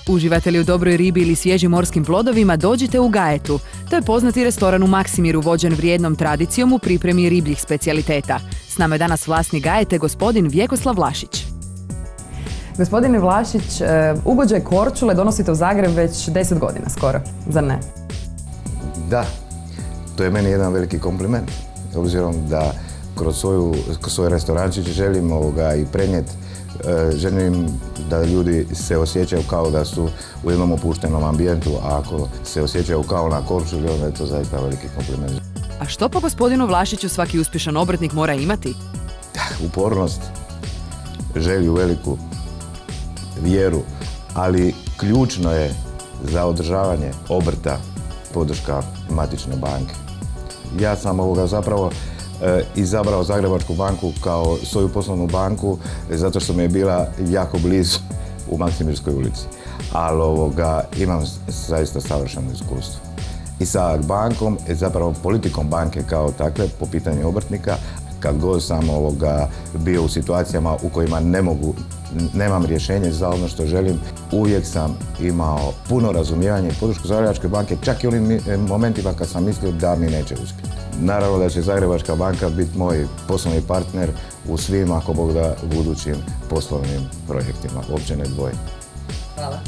Uživate li u dobroj ribi ili svježim morskim plodovima, dođite u Gajetu. To je poznati restoran u Maksimiru vođen vrijednom tradicijom u pripremi ribljih specijaliteta. S nama je danas vlasnik Gajete, gospodin Vjekoslav Vlašić. Gospodine Vlašić, ugođaj Korčule donosite u Zagreb već 10 godina skoro, zar ne? Da, to je meni jedan veliki kompliment. Obzirom da kroz svoj restorančić želim i prenijeti, želim da ljudi se osjećaju kao da su u jednom opuštenom ambijentu, a ako se osjećaju kao na Korčuli, onda je to zaista veliki kompliment. A što po gospodinu Vlašiću svaki uspješan obrtnik mora imati? Upornost, želju veliku, vjeru, ali ključno je za održavanje obrta podrška matične banke. Ja sam zapravo izabrao Zagrebačku banku kao svoju poslovnu banku zato što mi je bila jako blizu u Maksimirskoj ulici. Ali imam zaista savršeno iskustvo. I sa bankom, zapravo politikom banke kao takve po pitanju obrtnika, kad god sam bio u situacijama u kojima nemam rješenje za ono što želim, uvijek sam imao puno razumijevanje i podršku Zagrebačke banke, čak i u onim momentima kad sam mislio da mi neće uspjeti. Naravno da će Zagrebačka banka biti moj poslovni partner u svim, ako Bog da, budućim poslovnim projektima. Uopće ne dvojim. Hvala.